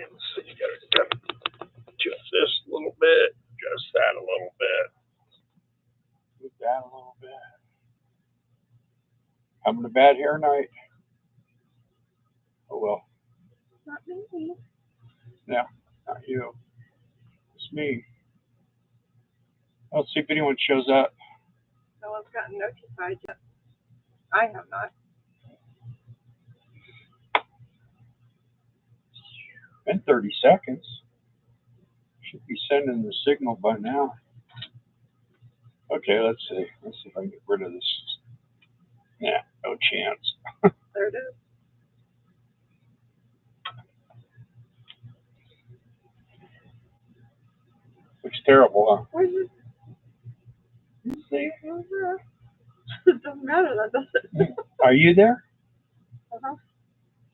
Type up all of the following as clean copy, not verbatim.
And so you gotta adjust this a little bit, adjust that a little bit. Move that a little bit. Coming to bed here tonight. Oh well. Not me. Yeah, not you. It's me. Let's see if anyone shows up. No one's gotten notified yet. I have not. In 30 seconds. Should be sending the signal by now. Okay, let's see. Let's see if I can get rid of this. Yeah, no chance. There it is. Looks terrible, huh? Where's it? It doesn't matter, that does it. Are you there? Uh-huh.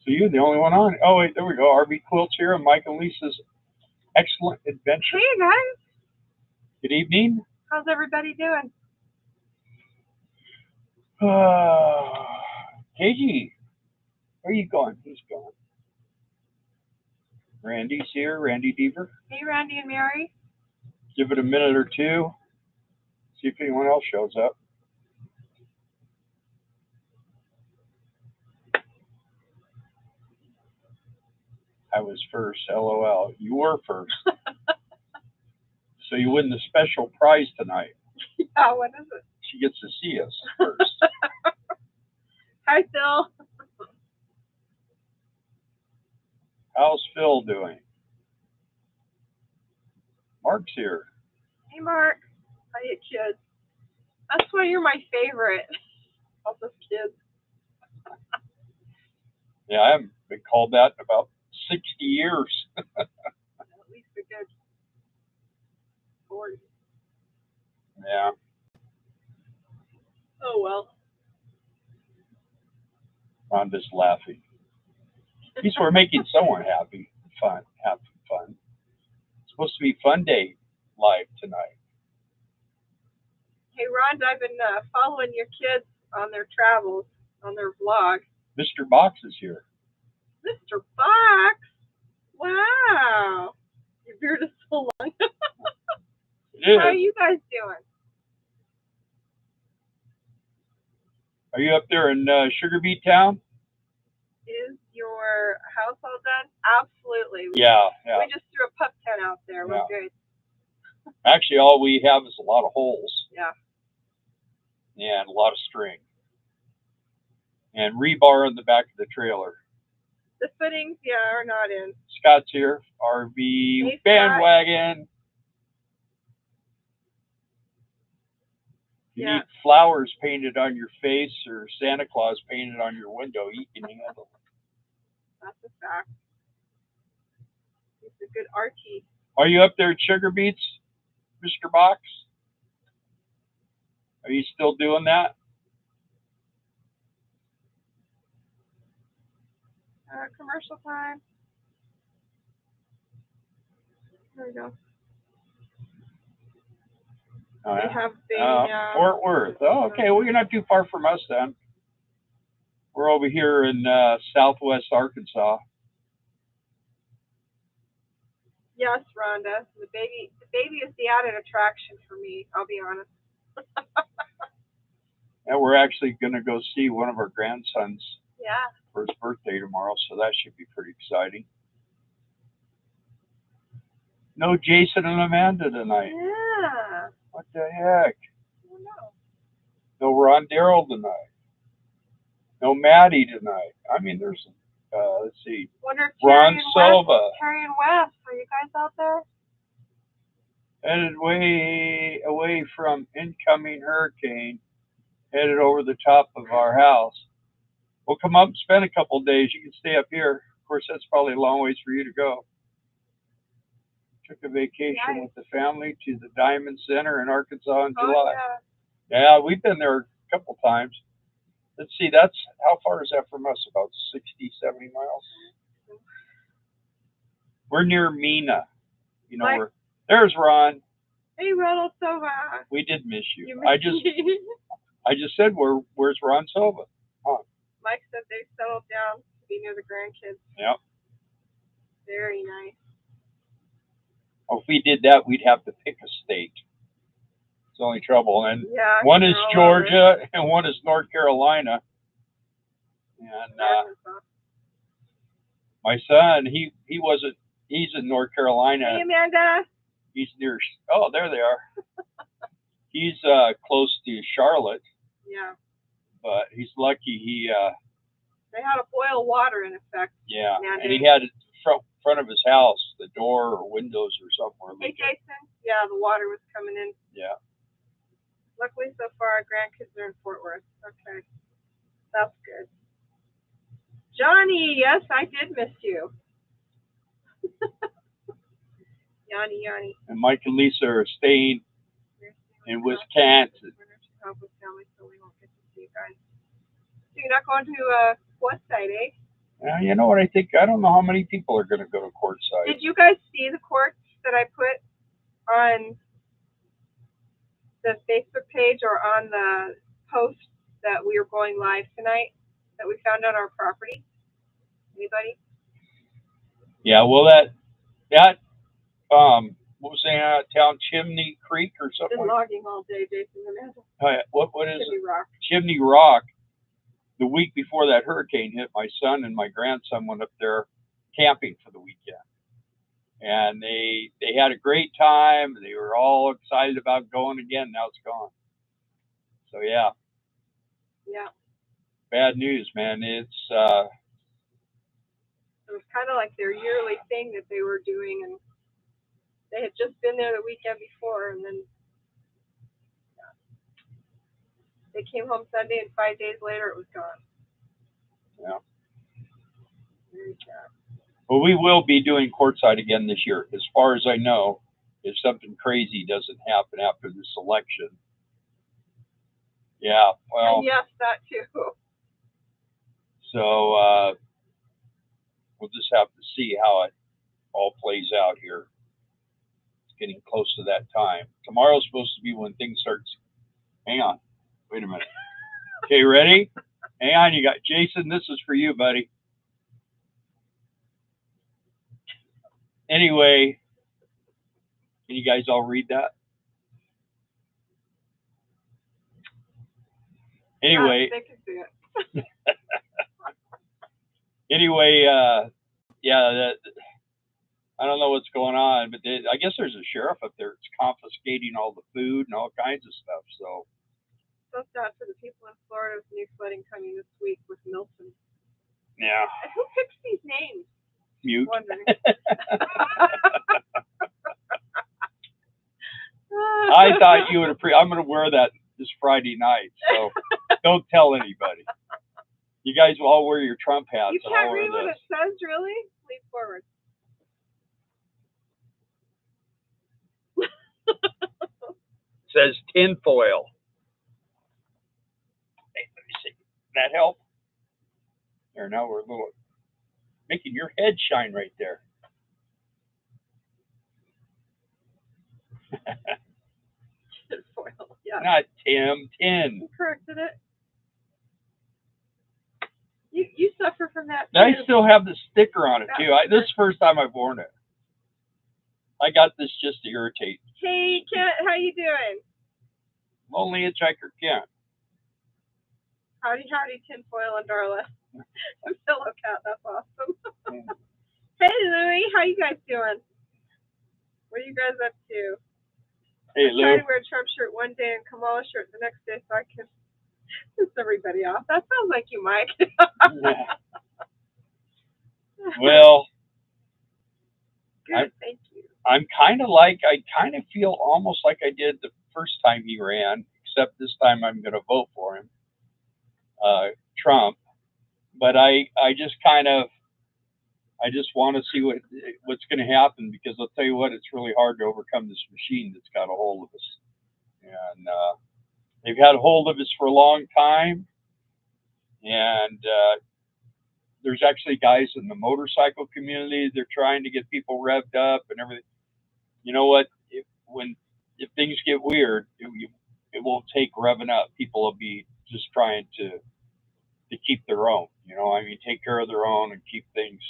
So you're the only one on. Oh, wait, there we go. RV Quilts here and Mike and Lisa's Excellent Adventure. Hey, guys. Good evening. How's everybody doing? KG, where are you going? He's gone. Randy's here, Randy Deaver. Hey, Randy and Mary. Give it a minute or two. See if anyone else shows up. I was first, LOL. You were first. So you win the special prize tonight. Yeah, what is it? She gets to see us first. Hi, Phil. How's Phil doing? Mark's here. Hey, Mark. How you kids? That's why you're my favorite. All those kids. Yeah, I haven't been called that in about 60 years. At least a good 40. Yeah. Oh, well. Rhonda's laughing. These were making someone happy. Fun. Having fun. It's supposed to be Fun Day live tonight. Hey, Rhonda, I've been following your kids on their travels, on their vlog. Mr. Box is here. Mr. Fox? Wow. Your beard is so long. It How are is. you guys doing? Are you up there in Sugar Beet Town? Is your house all done? Absolutely. Yeah. We just threw a pup tent out there. We're good. Actually, all we have is a lot of holes. Yeah. And a lot of string. And rebar in the back of the trailer. The fittings, are not in. Scott's here. RV Hey, bandwagon. If you Yeah. need flowers painted on your face or Santa Claus painted on your window, he can handle it. That's a fact. He's a good Archie. Are you up there at Sugar Beets, Mr. Box? Are you still doing that? Commercial time. There we go. Oh, They have the Fort Worth. Oh, okay. Well, you're not too far from us then. We're over here in southwest Arkansas. Yes, Rhonda. The baby is the added attraction for me, I'll be honest. And we're actually going to go see one of our grandsons for his birthday tomorrow, so that should be pretty exciting. No Jason and Amanda tonight. Yeah. What the heck? I don't know. No Ron Darrell tonight. No Maddie tonight. I mean, there's, let's see, Wonder if Ron Silva. Terry and Wes, are you guys out there? Headed way away from incoming hurricane, headed over the top of our house. We'll come up and spend a couple of days. You can stay up here. Of course, that's probably a long ways for you to go. Took a vacation with the family to the Diamond Center in Arkansas in July. Yeah, we've been there a couple times. Let's see, that's, how far is that from us? About 60, 70 miles? We're near Mina. You know, there's Ron. Hey, Ronald Silva. We did miss you. You I just said, where's Ron Silva? Huh. Mike said they settled down to be near the grandkids. Yep. Very nice. If we did that, we'd have to pick a state. It's the only trouble. And Yeah. one is they're all Georgia and one is North Carolina. And Arkansas. my son, he's in North Carolina. Hey, Amanda. He's near, oh, there they are. He's close to Charlotte, Yeah. but he's lucky he, They had a boil water in effect. yeah, mandate. and he had it front of his house, the door or windows or something. Hey, Jason. Yeah, the water was coming in. Yeah. Luckily, so far, our grandkids are in Fort Worth. Okay. That's good. Johnny, yes, I did miss you. Yanni. And Mike and Lisa are staying in Wisconsin. Help with family, so we won't get to see you guys. So you're not going to Westside, eh? You know what I think? I don't know how many people are going to go to courtside. Did you guys see the courts that I put on the Facebook page or on the post that we were going live tonight that we found on our property? Anybody? Yeah, well, that what was saying out of town, Chimney Creek or something? Been logging all day, Jason. What is Chimney it? Rock. Chimney Rock. The week before that hurricane hit, my son and my grandson went up there camping for the weekend. And they had a great time. They were all excited about going again. Now it's gone. So, yeah. Yeah. Bad news, man. It was kind of like their yearly thing that they were doing, and they had just been there the weekend before, and then they came home Sunday, and 5 days later it was gone. Yeah. Very sad. Well, we will be doing courtside again this year, as far as I know, if something crazy doesn't happen after this election. Yeah, well. And yes, that too. So we'll just have to see how it all plays out here. It's getting close to that time. Tomorrow's supposed to be when things start. Hang on. Wait a minute. Okay, ready? Hang on. You got Jason. This is for you, buddy. Anyway, can you guys all read that? Anyway. They can see it. Anyway, yeah, I don't know what's going on, but I guess there's a sheriff up there that's confiscating all the food and all kinds of stuff. So sad for the people in Florida with new flooding coming this week with Milton. Yeah. And who picks these names? Mute. I thought you would I'm going to wear that this Friday night, so don't tell anybody. You guys will all wear your Trump hats. You can't read what it says, really? Lean forward. It says tinfoil. Hey, let me see. That help? There, now we're a little making your head shine right there. Tinfoil, yeah. Not Tim, tin. You corrected it. You suffer from that too. I still have the sticker on it too. This is the first time I've worn it. I got this just to irritate. Hey Kent, how you doing? Lonely Hitchhiker Kent. Howdy, tinfoil and Darla. I'm Pillow Cat. That's awesome. Hey Louie, how you guys doing? What are you guys up to? Hey Lou. I'm trying to wear a Trump shirt one day and Kamala shirt the next day so I can piss everybody off. That sounds like you, Mike. Yeah. Well, good, thank you. I kind of feel almost like I did the first time he ran, except this time I'm going to vote for him, Trump. But I just want to see what's going to happen, because I'll tell you what, it's really hard to overcome this machine that's got a hold of us. And they've had a hold of us for a long time. And there's actually guys in the motorcycle community. They're trying to get people revved up and everything. You know what? If things get weird, it won't take revving up. People will be just trying to keep their own. You know, I mean, take care of their own and keep things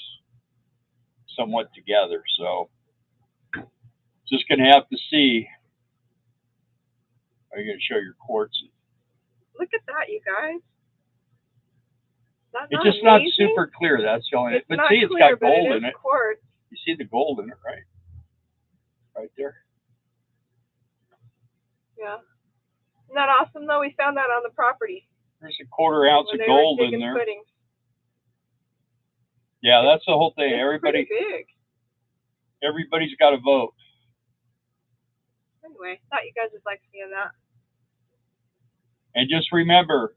somewhat together. So just going to have to see. Are you going to show your quartz? Look at that, you guys. That's It's not just not amazing? super clear. That's the only. It's But not see, it's clear, got but gold it in is it. quartz. You see the gold in it, right? Right there. Yeah. Isn't that awesome, though? We found that on the property. There's a 1/4 ounce when of they were gold in digging there. footings. Yeah, that's the whole thing. It's Everybody, pretty big. everybody's got to vote. Anyway, thought you guys would like seeing that. And just remember,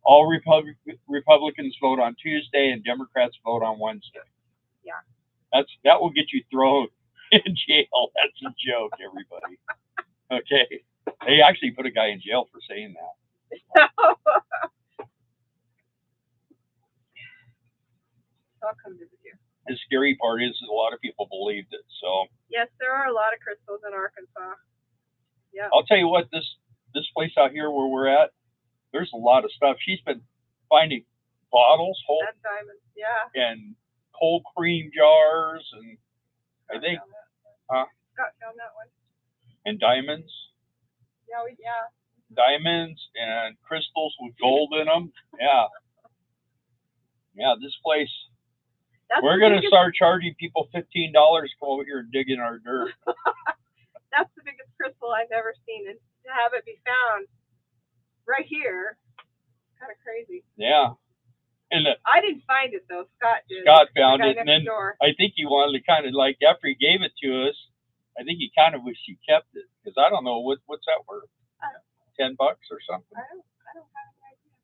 all Republicans vote on Tuesday and Democrats vote on Wednesday. Yeah. That will get you thrown in jail. That's a joke, everybody. Okay. They actually put a guy in jail for saying that. I'll come visit you. The scary part is a lot of people believed it. So Yes, there are a lot of crystals in Arkansas. Yeah. I'll tell you what, this place out here where we're at, there's a lot of stuff. She's been finding bottles, whole That diamond. Yeah. and cold cream jars, and I think Scott found that one. and diamonds, Yeah. diamonds and crystals with gold in them. Yeah, this place. We're going to start charging people $15 to come over here and dig in our dirt. That's the biggest crystal I've ever seen, and to have it be found right here, kind of crazy. Yeah, and I didn't find it though. Scott did. Scott found it, and then door. I think he wanted to kind of like after he gave it to us, I think he kind of wished he kept it because I don't know what's that worth. $10 or something. I don't have any idea.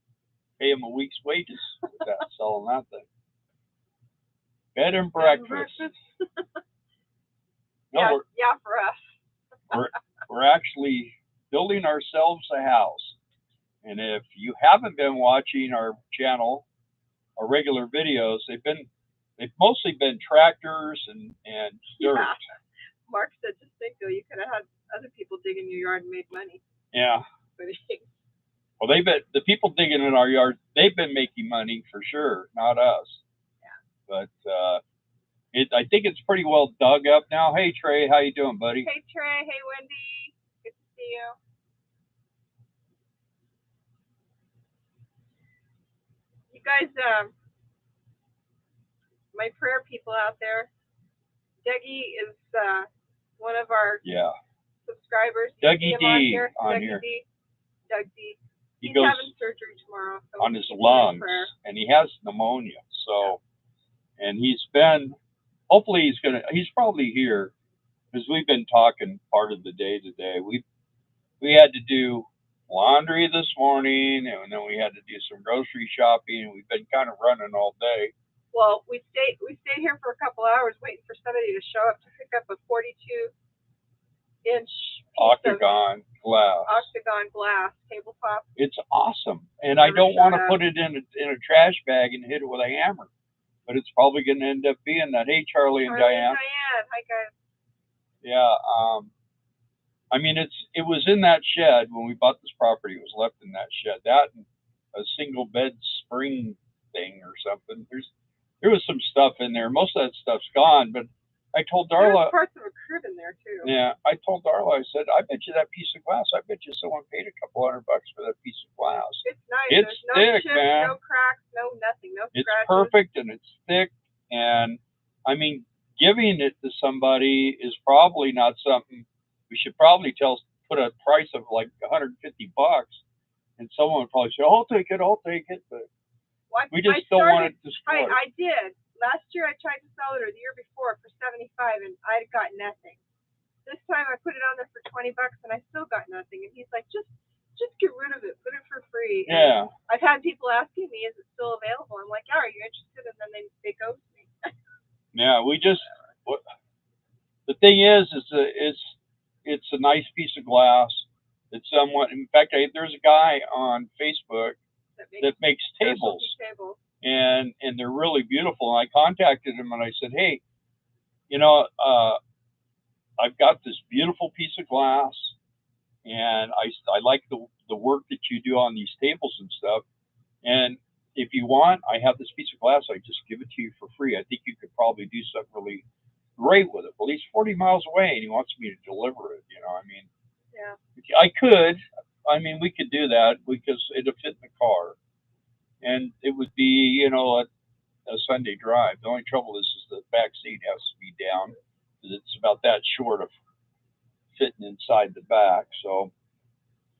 Pay him a week's wages with that selling that thing. Bed and breakfast. No, yeah, for us. we're actually building ourselves a house. And if you haven't been watching our channel, our regular videos, they've mostly been tractors and dirt. Yeah. Mark said, just think though, you could have had other people dig in your yard and made money. Yeah. But Well, the people digging in our yard, they've been making money for sure, not us. Yeah. But I think it's pretty well dug up now. Hey Trey, how you doing, buddy? Hey Trey, hey Wendy, good to see you. You guys, my prayer people out there, Dougie is one of our subscribers. Dougie D on Dougie here. D. Doug D. He's having surgery tomorrow. So on his lungs, and he has pneumonia. So, and he's been, hopefully he's probably here because we've been talking part of the day today. We had to do laundry this morning, and then we had to do some grocery shopping, and we've been kind of running all day. Well, we stayed here for a couple hours waiting for somebody to show up to pick up a 42-inch octagon glass tabletop. It's awesome, and I don't want to put it in a trash bag and hit it with a hammer, but it's probably going to end up being that. Hey, Charlie and Diane. Hi guys. Yeah. I mean, it was in that shed when we bought this property. It was left in that shed. That and a single bed spring thing or something. There was some stuff in there. Most of that stuff's gone, but I told Darla. There's parts of a crib in there too. Yeah, I told Darla. I said, I bet you that piece of glass. I bet you someone paid a couple $100 for that piece of glass. It's nice. It's There's no thick, chips, man. no cracks, no nothing, no scratches. It's perfect and it's thick, and I mean, giving it to somebody is probably not something we should probably put a price of like $150, and someone would probably say, I'll take it, but we just don't want it destroyed. I did. Last year I tried to sell it, or the year before, for $75, and I got nothing. This time I put it on there for $20, and I still got nothing. And he's like, just get rid of it, put it for free. Yeah. And I've had people asking me, is it still available? I'm like, yeah, are you interested? And then they ghost me. Yeah, the thing is it's a nice piece of glass. It's somewhat. In fact, there's a guy on Facebook that makes tables. And they're really beautiful. And I contacted him and I said, hey, I've got this beautiful piece of glass, and I like the work that you do on these tables and stuff. And if you want, I have this piece of glass. I just give it to you for free. I think you could probably do something really great with it. But he's 40 miles away, and he wants me to deliver it. I mean, Yeah. I could. I mean, we could do that because it'd fit in the car, and it would be, a Sunday drive. The only trouble is the back seat has to be down. It's about that short of fitting inside the back. So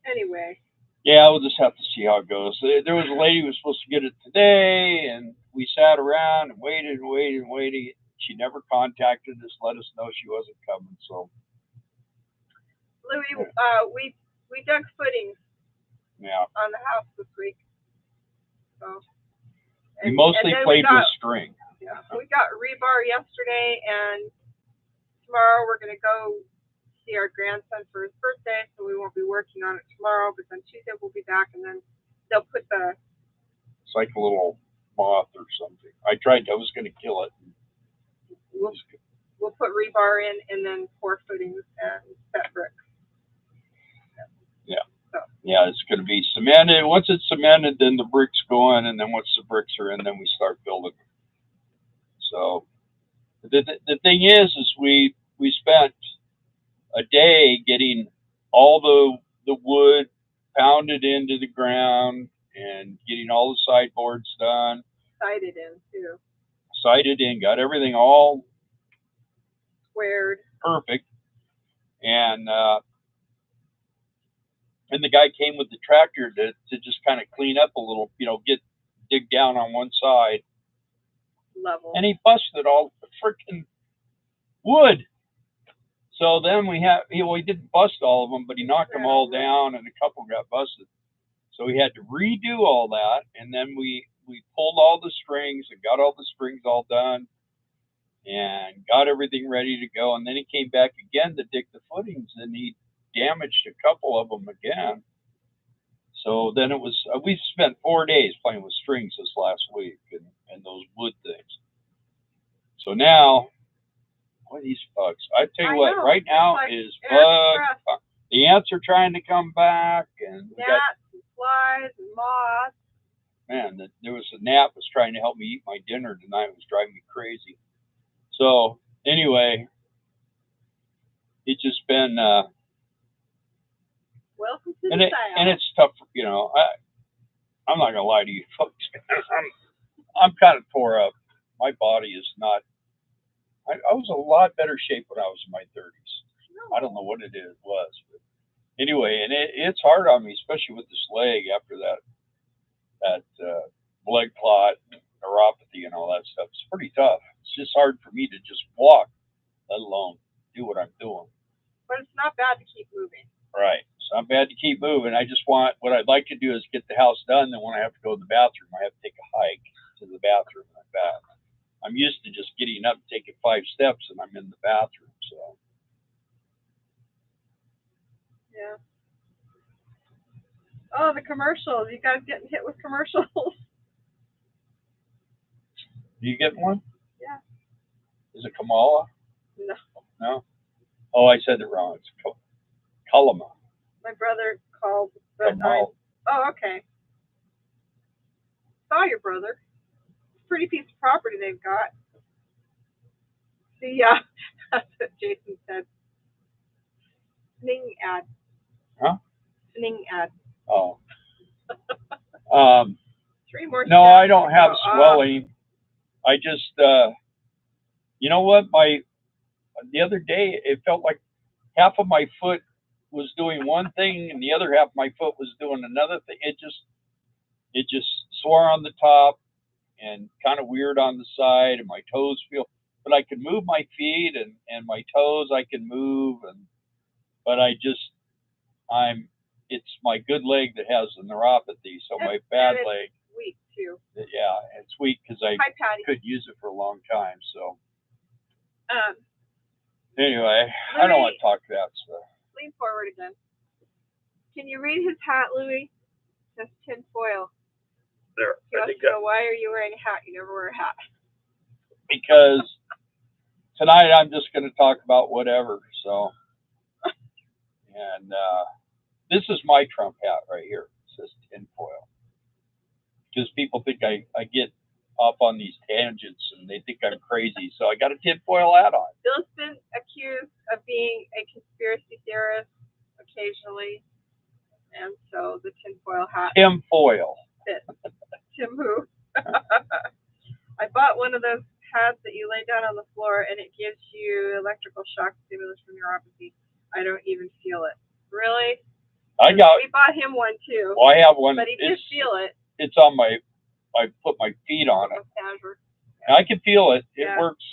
Anyway. yeah, we'll just have to see how it goes. There was a lady who was supposed to get it today, and we sat around and waited and waited and waited. She never contacted us, let us know she wasn't coming. So, Louis, we dug footings yeah, on the house this week. So. We mostly played with string. Yeah, we got rebar yesterday, and tomorrow we're gonna go see our grandson for his birthday, so we won't be working on it tomorrow. But then Tuesday we'll be back, and then they'll put the. It's like a little moth or something. I was going to kill it. We'll put rebar in, and then pour footings and set bricks. Yeah. So. Yeah, it's going to be cemented. Once it's cemented, then the bricks go in, and then once the bricks are in, then we start building. So the thing is we spent a day getting all the wood pounded into the ground and getting all the sideboards done. Sided in too. Sided in, got everything all squared. Perfect. And the guy came with the tractor to just kind of clean up a little, dig down on one side. Level. And he busted all the freaking wood. So then he didn't bust all of them, but he knocked them all down, and a couple got busted. So we had to redo all that, and then we pulled all the strings and got all the strings all done and got everything ready to go. And then he came back again to dig the footings, and he damaged a couple of them again. So then we spent 4 days playing with strings this last week and those wood things. So now, what are these bugs? I tell you what, right now is bug. The ants are trying to come back, and gnats and flies and moths. Man, there was a gnat was trying to help me eat my dinner tonight. It was driving me crazy. So anyway, it's just been welcome to the South. And it's tough. I'm not gonna lie to you folks. I'm kind of tore up. My body is not. I was a lot better shape when I was in my 30s. I don't know what it was, but anyway, and it's hard on me, especially with this leg after that blood clot, neuropathy, and all that stuff. It's pretty tough. It's just hard for me to just walk, let alone do what I'm doing. But it's not bad to keep moving. Right. It's not bad to keep moving. What I'd like to do is get the house done. Then when I have to go to the bathroom, I have to take a hike to the bathroom and back. I'm used to just getting up, taking 5 steps, and I'm in the bathroom. So. Yeah. Oh, the commercials! You guys getting hit with commercials? Do you get one? Yeah. Is it Kamala? No. No. Oh, I said it wrong. It's Kalama. My brother called. Oh, okay. Saw your brother. Pretty piece of property they've got. See, yeah, that's what Jason said. Sning ad. Huh? Sning ad. Oh. 3 more. No, I don't have swelling. I just, you know what? The other day it felt like half of my foot was doing one thing and the other half of my foot was doing another thing. It just sore on the top and kind of weird on the side, and my toes feel, but I can move my feet and my toes I can move, but it's my good leg that has the neuropathy, so my bad leg. Weak too. Yeah, it's weak because I could use it for a long time. So. Anyway, Louis, I don't want to talk that stuff. Lean forward again. Can you read his hat, Louis? It says tin foil. There. He wants to know, why are you wearing a hat? You never wear a hat. Because tonight I'm just going to talk about whatever. So, and this is my Trump hat right here. It says tin foil. because people think I get off on these tangents and they think I'm crazy. So I got a tinfoil hat on. Bill's been accused of being a conspiracy theorist occasionally, and so the tinfoil hat Tinfoil. fits. Tim who? I bought one of those pads that you lay down on the floor and it gives you electrical shock stimulus from neuropathy. I don't even feel it. Really? We bought him one too. Well, I have one. But he did feel it. It's on my. I put my feet on it. Yeah. I can feel it. It Yeah. works.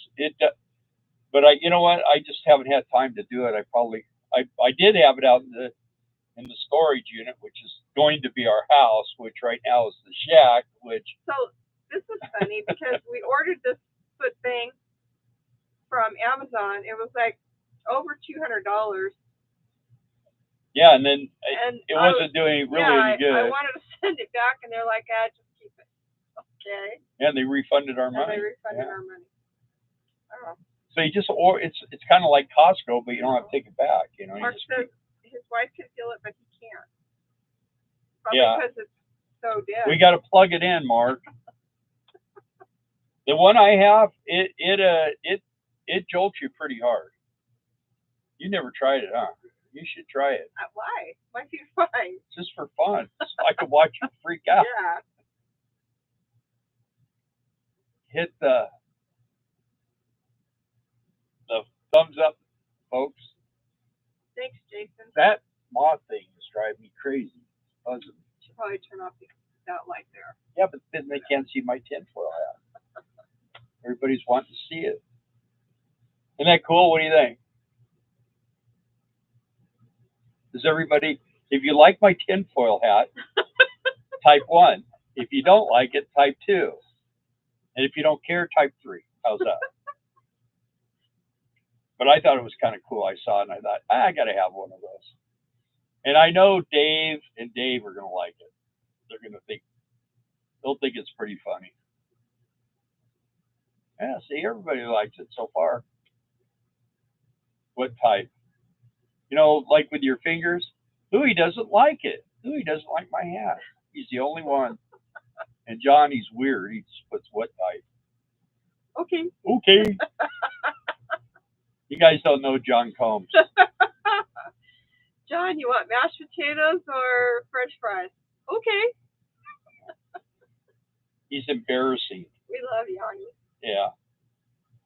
But you know what? I just haven't had time to do it. I did have it out in the storage unit, which is going to be our house, which right now is the shack. So this is funny because we ordered this foot thing from Amazon. It was like over $200. Yeah, and then it wasn't doing any good. I wanted to send it back, and they're like, just keep it. Okay. Yeah, they refunded our money. Our money. Oh. So you just it's kind of like Costco, but you don't have to take it back. You know. Mark says his wife can feel it, but he can't. Probably because it's so dead. We got to plug it in, Mark. The one I have, it jolts you pretty hard. You never tried it, huh? You should try it. Why? Might be fine. Just for fun. So I could watch you freak out. Yeah. Hit the thumbs up, folks. Thanks, Jason. That moth thing is driving me crazy. Buzzing. Should probably turn off that light there. Yeah, but then they can't see my tinfoil hat. Everybody's wanting to see it. Isn't that cool? What do you think? Does everybody, if you like my tinfoil hat, type 1. If you don't like it, type 2. And if you don't care, type 3. How's that? But I thought it was kind of cool. I saw it and I thought, I got to have one of those. And I know Dave and Dave are going to like it. They're going to they'll think it's pretty funny. Yeah, see, everybody likes it so far. What type? You know, like with your fingers, Louis doesn't like it. Louis doesn't like my hat. He's the only one. And John, he's weird. He just puts what type. Okay. You guys don't know John Combs. John, you want mashed potatoes or French fries? Okay. He's embarrassing. We love Yanni. Yeah.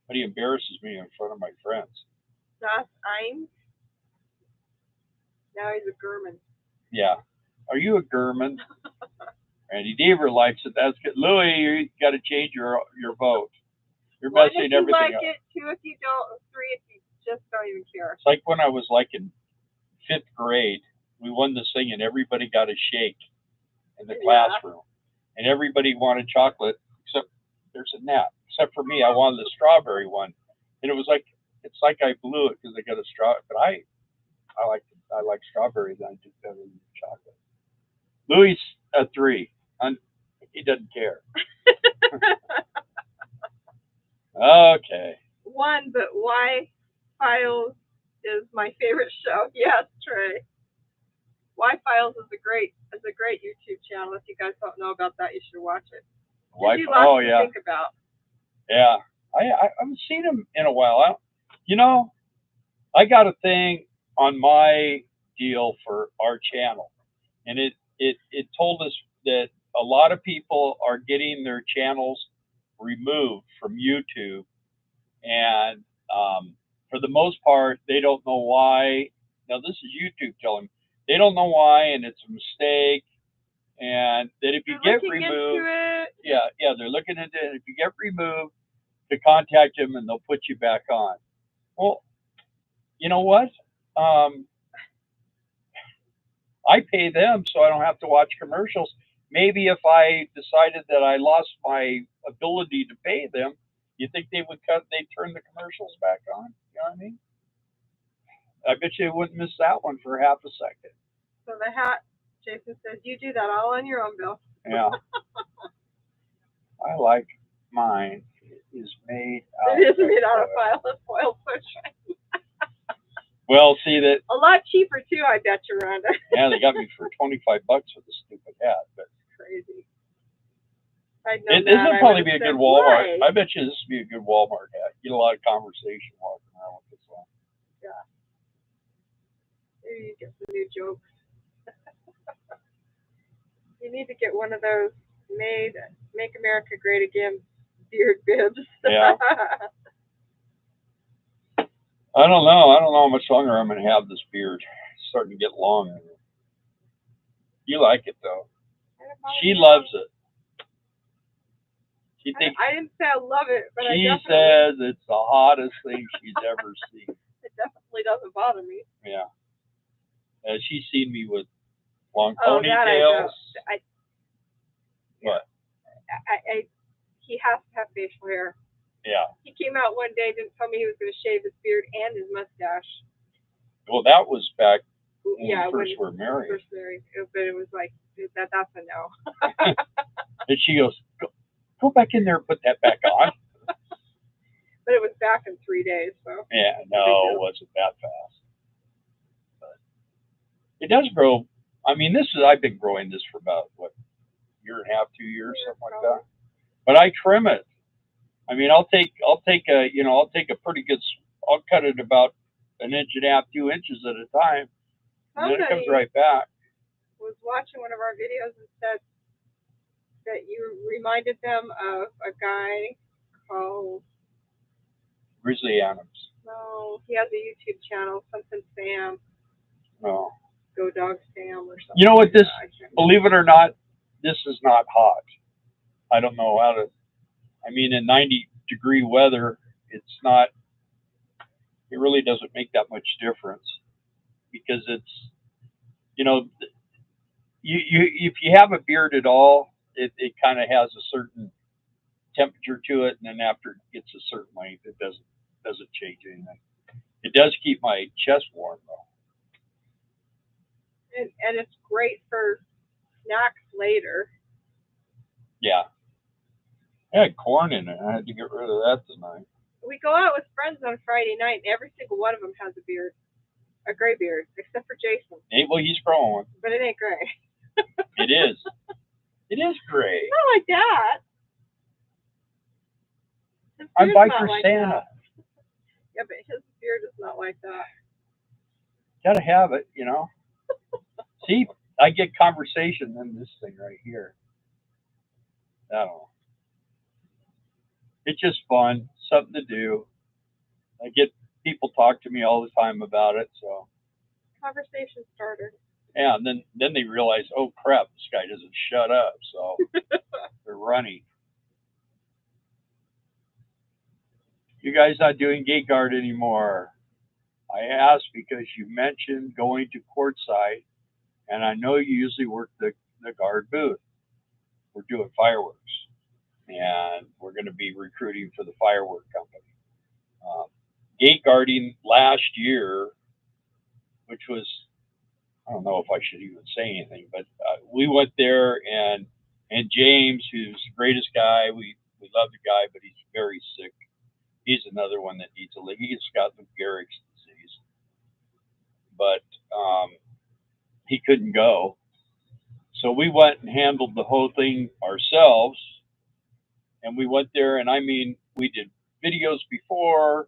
But he embarrasses me in front of my friends. Das Eins. Now he's a German. Yeah. Are you a German? Randy Deaver likes it. That's good. Louis, you got to change your vote. You're messing everything up. 1 if you like it, 2 if you don't, 3 if you just don't even care. It's like when I was like in 5th grade, we won this thing and everybody got a shake in the classroom. And everybody wanted chocolate, except there's a gnat. Except for me, I wanted the strawberry one. And it was like, it's like I blew it because I got a straw. But I like strawberries. I do better than chocolate. Louis a 3. He doesn't care. Okay. 1, but why Files is my favorite show. Yes, Trey. Why Files is a great YouTube channel. If you guys don't know about that, you should watch it. Gives you lots to think about. Yeah, I haven't seen him in a while. I got a thing on my deal for our channel, and it told us that a lot of people are getting their channels removed from YouTube, and for the most part, they don't know why. Now, this is YouTube telling them they don't know why, and it's a mistake, and that if you get removed, they're looking into it. If you get removed, to contact them, and they'll put you back on. Well, you know what? I pay them so I don't have to watch commercials. Maybe if I decided that I lost my ability to pay them, you think they'd turn the commercials back on? You know what I mean? I bet you wouldn't miss that one for half a second. So the hat, Jason says, you do that all on your own, Bill. Yeah. I like mine. It is made out of foil push. Well, see that. A lot cheaper too, I bet you, Rhonda. Yeah, they got me for $25 for the stupid hat, but crazy. I'd known This that, would I probably would be have a said, good Walmart. right. I bet you this would be a good Walmart hat. Get a lot of conversation walking around with this one. Yeah. Maybe you get some new jokes. You need to get one of those Make America Great Again beard bibs. Yeah. I don't know. I don't know how much longer I'm going to have this beard. It's starting to get long. You like it, though. She loves it. She thinks. I didn't say I love it, but she says it's the hottest thing she's ever seen. It definitely doesn't bother me. Yeah. She's seen me with long Oh, ponytails. What? He has to have facial hair. Yeah. He came out one day, didn't tell me he was going to shave his beard and his mustache. Well, that was back when we first were married. But it was like, that's a no. And she goes, go back in there and put that back on. But it was back in 3 days, so. Yeah, no, it wasn't that fast. But it does grow. I mean, I've been growing this for about, what, year and a half, 2 years, something like that. But I trim it. I mean, I'll take a pretty good, I'll cut it about 1.5 inches, 2 inches at a time. And then it comes right back. Was watching one of our videos and said that you reminded them of a guy called Grizzly Adams. No, he has a YouTube channel, something Sam. No. Go Dog Sam or something. You know what? Believe it or not, this is not hot. I don't know how to. I mean, in 90-degree weather, it really doesn't make that much difference because it's, if you have a beard at all, it kind of has a certain temperature to it, and then after it gets a certain length, it doesn't change anything. It does keep my chest warm though. And it's great for snacks later. Yeah. I had corn in it. I had to get rid of that tonight. We go out with friends on Friday night, and every single one of them has a beard. A gray beard, except for Jason. Well, he's growing one. But it ain't gray. It is. It is gray. Not like that. I'm by for Santa. Yeah, but his beard is not like that. Gotta have it, See, I get conversation in this thing right here. I don't know. It's just fun, something to do. I get people talk to me all the time about it, so. Conversation starter. Yeah, and then they realize, oh crap, this guy doesn't shut up, so they're running. You guys not doing gate guard anymore. I asked because you mentioned going to courtside, and I know you usually work the guard booth. We're doing fireworks, and we're going to be recruiting for the firework company. Gate guarding last year, which was, I don't know if I should even say anything, but we went there, and James, who's the greatest guy, we love the guy, but he's very sick. He's another one that needs a leg. He's got Lou Gehrig's disease, but he couldn't go. So we went and handled the whole thing ourselves, and we went there, and I mean, we did videos before,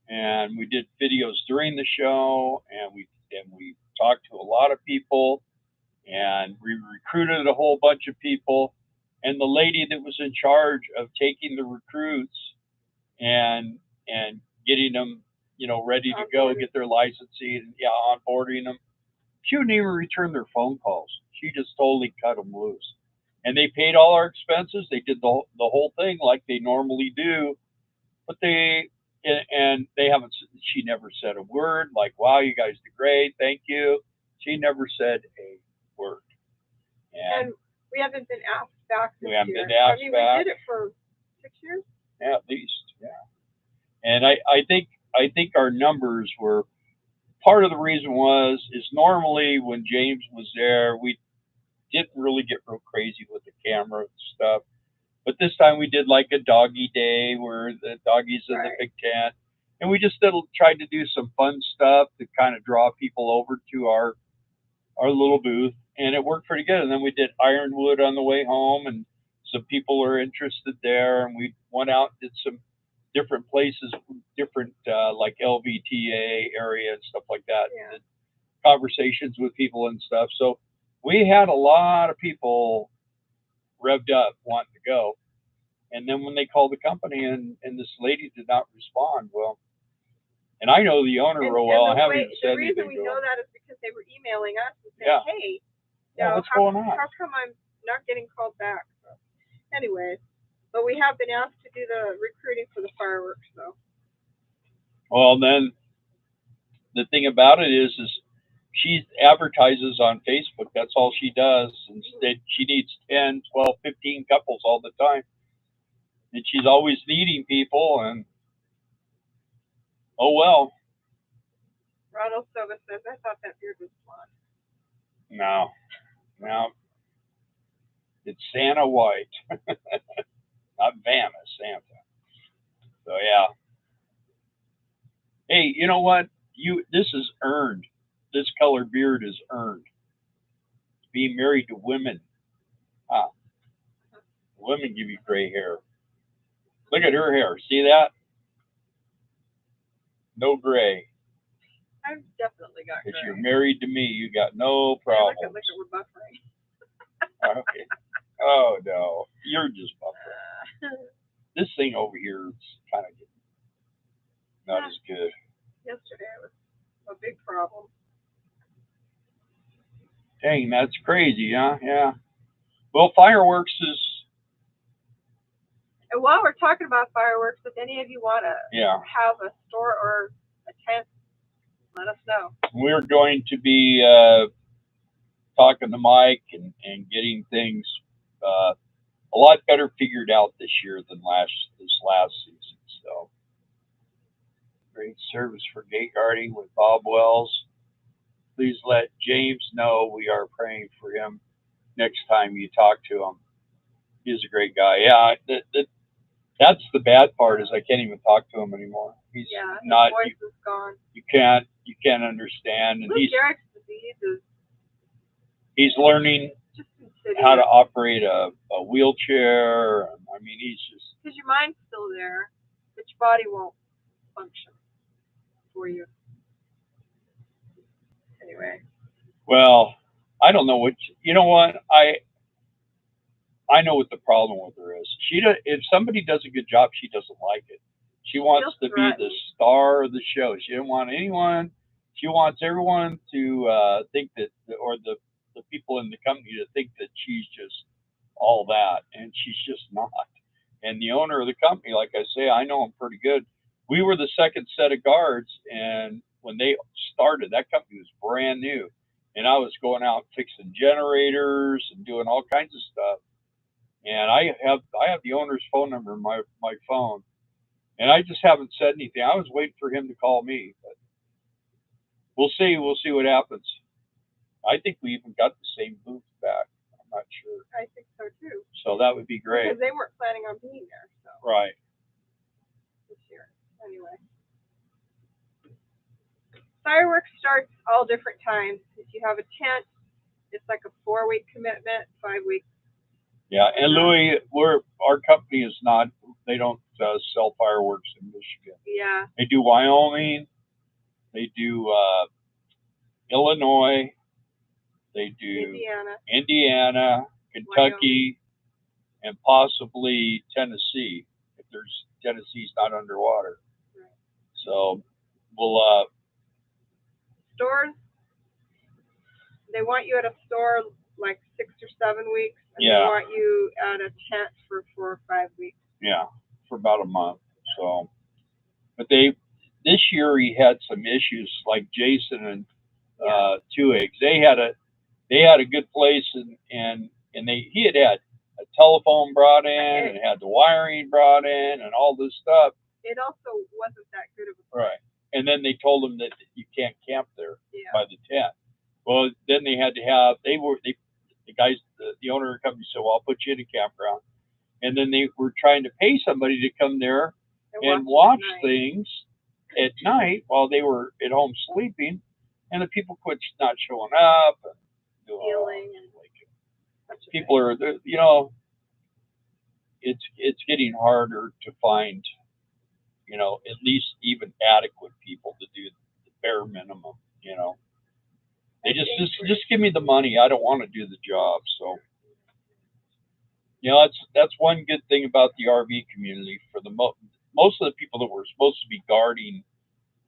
and we did videos during the show, and we talked to a lot of people, and we recruited a whole bunch of people, and the lady that was in charge of taking the recruits and getting them, ready to go, get their licensing, and onboarding them, she wouldn't even return their phone calls. She just totally cut them loose. And they paid all our expenses. They did the whole thing like they normally do, but they haven't. She never said a word like, "Wow, you guys did great, thank you." She never said a word. And we haven't been asked back this year. We haven't been asked back. We did it for 6 years. Yeah, at least, yeah. And I think our numbers were, part of the reason is normally when James was there, we didn't really get real crazy with the camera and stuff. But this time we did like a doggy day where the doggies in the big tent. And we just tried to do some fun stuff to kind of draw people over to our little booth. And it worked pretty good. And then we did Ironwood on the way home and some people are interested there, and we went out and did some different places, different like LVTA area and stuff like that. Yeah. Conversations with people and stuff. So we had a lot of people revved up wanting to go. And then when they called the company and this lady did not respond, well, and I know the owner real well. I haven't even said anything. The reason we know that is because they were emailing us and saying, Yeah. hey, what's going on? How come I'm not getting called back? So, anyways, but we have been asked to do the recruiting for the fireworks, so. Well, then the thing about it is she advertises on Facebook. That's all she does. Instead, she needs 10, 12, 15 couples all the time. And she's always needing people, and oh well. Ronald Silva says, I thought that beard was blonde. No. It's Santa White. Not Vanna, Santa. So yeah. Hey, you know what? This is earned. This color beard is earned. Being married to women. Women give you gray hair. Look at her hair. See that? No gray. I've definitely got gray. If you're married to me, you got no problem. Look at we're buffering. Okay. Oh no, you're just buffering. This thing over here is kind of not as good. Yesterday it was a big problem. Dang, that's crazy, huh? Yeah. Well, fireworks is. And while we're talking about fireworks, if any of you want to have a store or a tent, let us know. We're going to be talking to Mike and getting things a lot better figured out this year than this last season. So, great service for gate guarding with Bob Wells. Please let James know we are praying for him next time you talk to him. He's a great guy. Yeah, that's the bad part is I can't even talk to him anymore. He's not. His voice is gone. You can't understand. And Lou Gehrig's disease is. He's learning how to operate a wheelchair. I mean, he's just. Because your mind's still there, but your body won't function for you. Anyway. Well, I don't know what. You know what? I know what the problem with her is. If somebody does a good job, she doesn't like it. She wants to be the star of the show. She doesn't want anyone. She wants everyone to think that, or the people in the company to think that she's just all that, and she's just not. And the owner of the company, like I say, I know him pretty good. We were the second set of guards, and when they started, that company was brand new, and I was going out fixing generators and doing all kinds of stuff. And I have the owner's phone number in my phone, and I just haven't said anything. I was waiting for him to call me, but we'll see. We'll see what happens. I think we even got the same booth back. I'm not sure. I think so too. So that would be great. Because they weren't planning on being there. So. Right. This year, anyway. Fireworks starts all different times. If you have a tent, it's like a 4-week commitment, 5 weeks. Yeah, and Louis, our company is not. They don't sell fireworks in Michigan. Yeah. They do Wyoming. They do Illinois. They do Indiana, Kentucky, Wyoming, and possibly Tennessee. If Tennessee's not underwater. Right. So we'll. Stores. They want you at a store like 6 or 7 weeks. And they want you at a tent for 4 or 5 weeks. Yeah, for about a month. So, but this year he had some issues like Jason and 2 Eggs. They had a good place and he had a telephone brought in and had the wiring brought in and all this stuff. It also wasn't that good of a place. Right. And then they told him that you can't camp there by the tent. Well, then they had to have the guys, the owner of the company said, well, I'll put you in a campground. And then they were trying to pay somebody to come there and watch things at night while they were at home sleeping. And the people quit not showing up. And stealing. People are, it's getting harder to find, at least even adequate people to do the bare minimum. They just give me the money. I don't want to do the job. So that's one good thing about the RV community. For the most of the people that were supposed to be guarding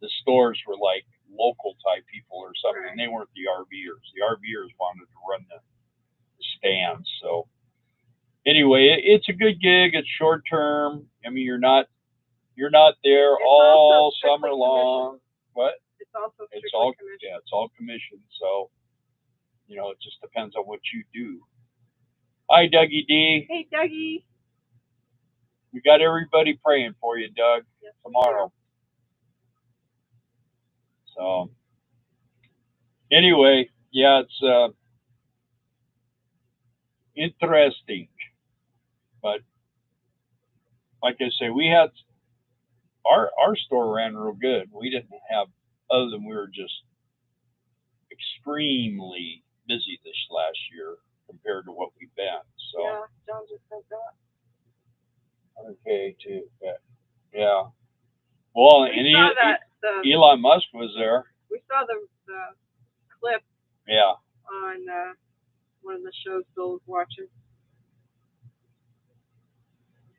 the stores were like local type people or something. Right. They weren't the RVers. The RVers wanted to run the stands. So anyway, it's a good gig. It's short term. I mean, you're not there It's all also strictly summer long. What? It's also It's strictly all commission. yeah, it's all commission. So it just depends on what you do. Hi, Dougie D. Hey, Dougie. We got everybody praying for you, Doug. Yes, Tomorrow. So anyway, yeah, it's interesting. But like I say, we had our store ran real good. We didn't have, other than we were just extremely busy this last year compared to what we've been. So Yeah, John just said that. okay, too. But, yeah. Well, We and saw that Elon Musk was there. we saw the clip Yeah. on one of the shows Bill was watching,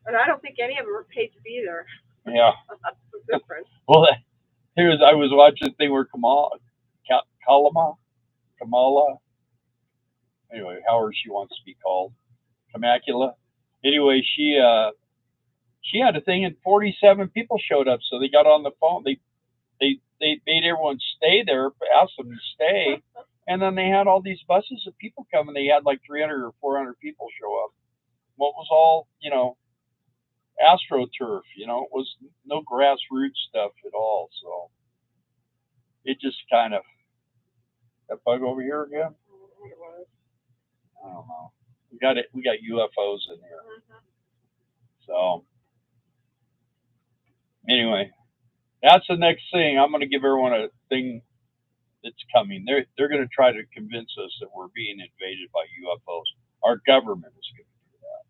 and I don't think any of them were paid to be there. Yeah. That's the difference. Well, I was watching a thing where Kamala. Anyway, however she wants to be called, Kamacula. Anyway, she had a thing and 47 people showed up, so they got on the phone. They made everyone stay there, asked them to stay, and then they had all these buses of people coming. They had like 300 or 400 people show up. What was all AstroTurf? It was no grassroots stuff at all. So it just kind of that bug over here again. I don't know. We got UFOs in here. So anyway, that's the next thing. I'm going to give everyone a thing that's coming. They're going to try to convince us that we're being invaded by UFOs. Our government is going to do that.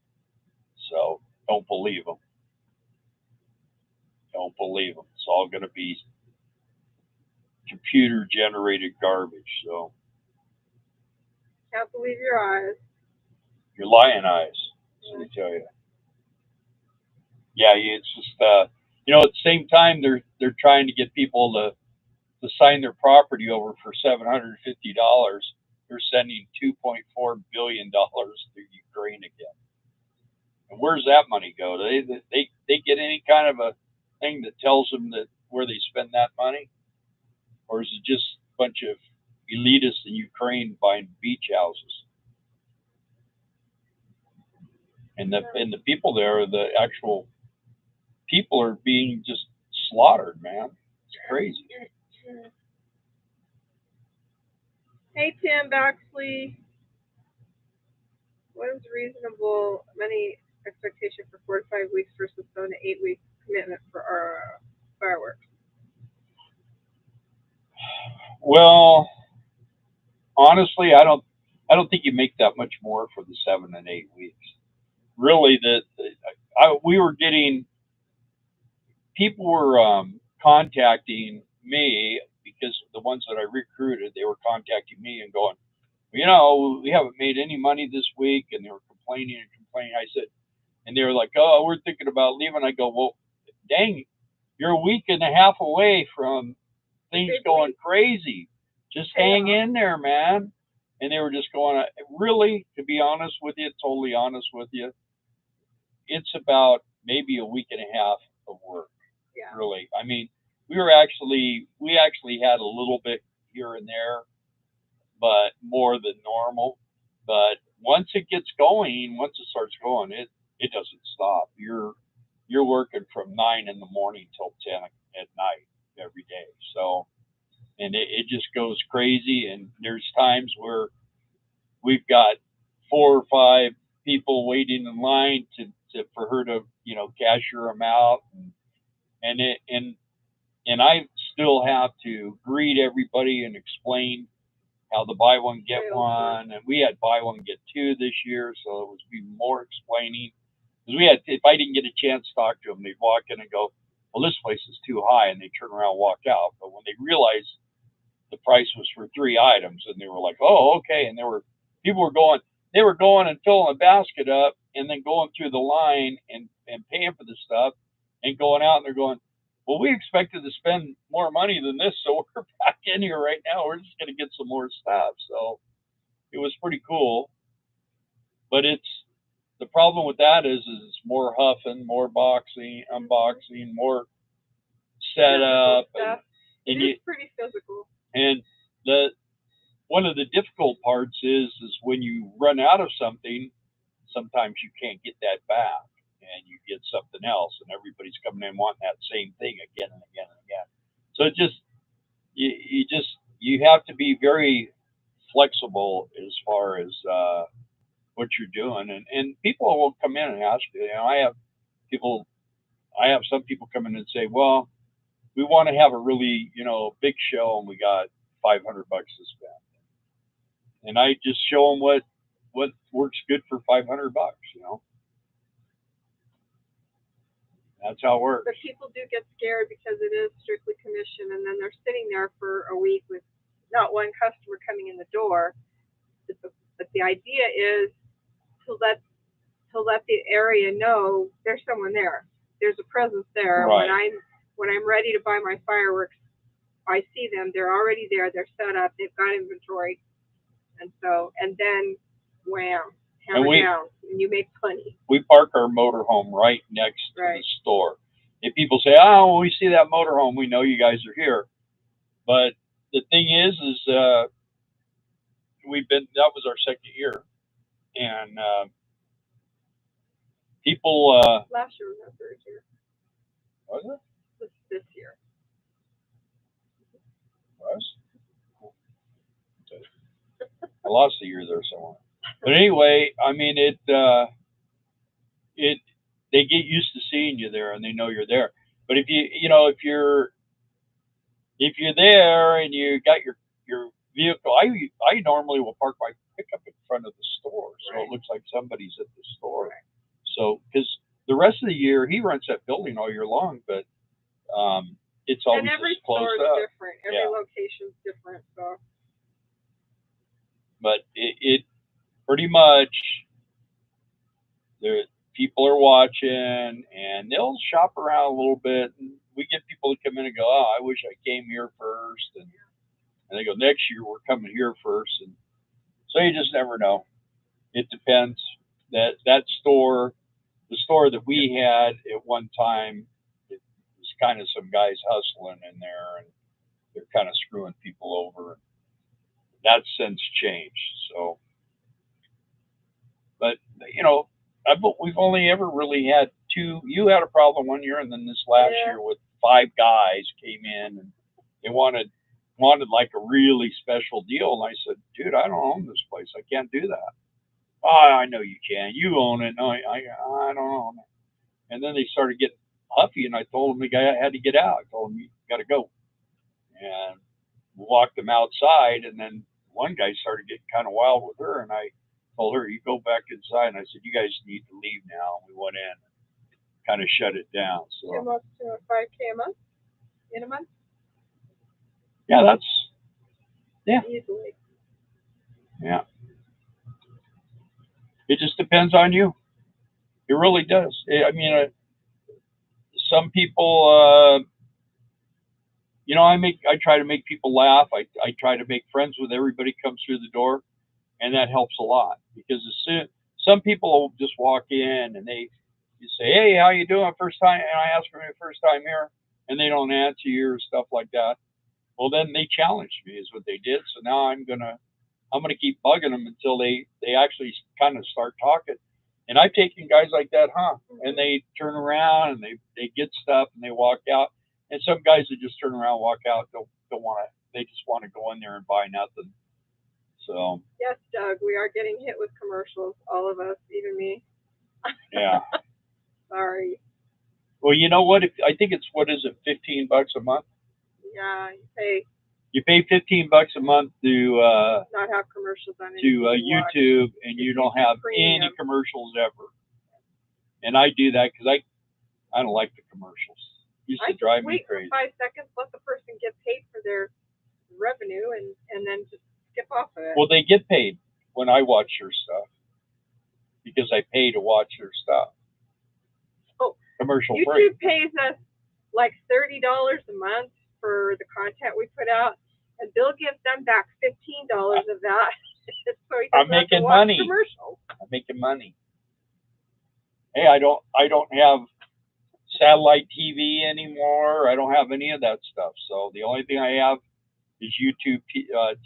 So don't believe them. Don't believe them. It's all going to be computer generated garbage. So Can't believe your eyes. your lion eyes. Let me tell you. Yeah, it's just at the same time they're trying to get people to sign their property over for $750. They're sending $2.4 billion to Ukraine again. And where's that money go? They get any kind of a thing that tells them that where they spend that money, or is it just a bunch of elitists in Ukraine buying beach houses? And the people there, the actual people, are being just slaughtered, man. It's crazy. Hey, Tim Baxley. What is reasonable money expectation for 4 to 5 weeks versus 7 to 8 weeks commitment for our fireworks? Well, honestly, I don't think you make that much more for the 7 and 8 weeks. Really, we were getting people were contacting me because the ones that I recruited, they were contacting me and going, we haven't made any money this week, and they were complaining and complaining. I said, and they were like, oh, we're thinking about leaving. I go, well, dang, you're a week and a half away from things going crazy. Just hang in there, man. And they were just going, really, to be honest with you, totally honest with you, it's about maybe a week and a half of work. Yeah. Really. I mean, we actually had a little bit here and there, but more than normal. But once it gets going, once it starts going, it doesn't stop. You're working from 9 in the morning till 10 at night every day. So, and it just goes crazy. And there's times where we've got 4 or 5 people waiting in line for her to cashier them out, and I still have to greet everybody and explain how the buy one get one, and we had buy one get two this year, so it was even more explaining. Because we had, if I didn't get a chance to talk to them, they'd walk in and go, well, this place is too high, and they turn around and walk out. But when they realized the price was for 3 items, and they were like, oh, okay, and people were going, they were going and filling the basket up, and then going through the line and paying for the stuff, and going out, and they're going, well, we expected to spend more money than this, so we're back in here right now. We're just going to get some more stuff. So it was pretty cool. But the problem with that is it's more huffing, more boxing, unboxing, more setup. And it is pretty physical. And one of the difficult parts is when you run out of something, sometimes you can't get that back, and you get something else, and everybody's coming in wanting that same thing again and again and again. So it just you have to be very flexible as far as what you're doing, and people will come in and ask you. I have some people come in and say, well, we want to have a really big show, and we got $500 to spend, and I just show them what works good for $500. That's how it works. But people do get scared because it is strictly commission, and then they're sitting there for a week with not one customer coming in the door. But the idea is to let the area know there's someone there. There's a presence there. Right. When I'm ready to buy my fireworks, I see them. They're already there. They're set up. They've got inventory, and then wham, hammer down, and you make plenty. We park our motorhome right next to the store. If people say, "Oh, when we see that motorhome, we know you guys are here," but the thing is that was our second year, and people. Last year was our third year. Was it? This year. Was? I lost a year there somewhere. But anyway, I mean they get used to seeing you there, and they know you're there. But if you're there and you got your vehicle, I normally will park my pickup in front of the store, so it looks like somebody's at the store. Right. So because the rest of the year he rents that building all year long, but it's always and every just closed store is up. different. Every location's different. So. But it pretty much people are watching, and they'll shop around a little bit, and we get people to come in and go, oh, I wish I came here first, and they go, next year we're coming here first, and so you just never know. It depends. That store, the store that we had at one time, it was kind of some guys hustling in there, and they're kind of screwing people over, and that's since changed. So, but we've only ever really had 2. You had a problem one year, and then this last year with 5 guys came in, and they wanted like a really special deal. And I said, dude, I don't own this place. I can't do that. Oh, I know you can. You own it. No, I don't own it. And then they started getting huffy, and I told them the guy had to get out. I told him, you got to go. And walked them outside, and then one guy started getting kind of wild with her, and I told her, you go back inside, and I said, you guys need to leave now. And we went in and kind of shut it down. So almost $5K a month in a month. Yeah, easily. Yeah, it just depends on you. It really does. I mean, some people, I try to make people laugh. I try to make friends with everybody who comes through the door, and that helps a lot, because some people will just walk in and you say, hey, how you doing? First time, and I ask for my first time here, and they don't answer you or stuff like that. Well, then they challenged me, is what they did. So now I'm gonna keep bugging them until they actually kind of start talking. And I've taken guys like that, and they turn around and they get stuff and they walk out. And some guys that just turn around, walk out, don't want to. They just want to go in there and buy nothing. So. Yes, Doug, we are getting hit with commercials. All of us, even me. Yeah. Sorry. Well, you know what? I think it's, what is it, $15 a month? Yeah, you pay $15 a month to not have commercials on YouTube, and you don't have any commercials ever. And I do that because I don't like the commercials. It used to drive me Wait for crazy. 5 seconds, let the person get paid for their revenue, and then just skip off of it. Well, they get paid when I watch your stuff because I pay to watch your stuff. Oh, commercial YouTube free. pays us like $30 a month for the content we put out, and Bill gives them back $15 of that. So he I'm doesn't have to making watch money. commercials. I'm making money. Hey, I don't have satellite TV anymore. I don't have any of that stuff. So the only thing I have is YouTube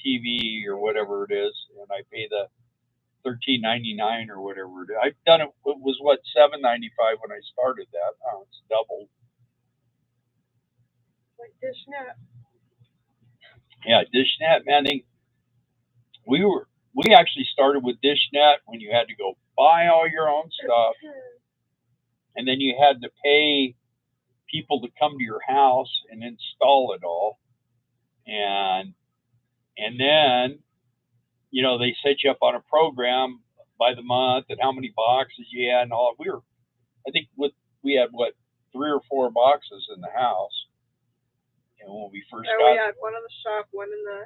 TV or whatever it is, and I pay the $13.99 or whatever it is. I've done it. It was what $7.95 when I started that. Oh, it's doubled. Like DishNet. Yeah, DishNet, man. We actually started with DishNet when you had to go buy all your own stuff, and then you had to pay people to come to your house and install it all, and then they set you up on a program by the month and how many boxes you had and all. I think we had 3 or 4 boxes in the house, when we first got. We had one in the shop, one in the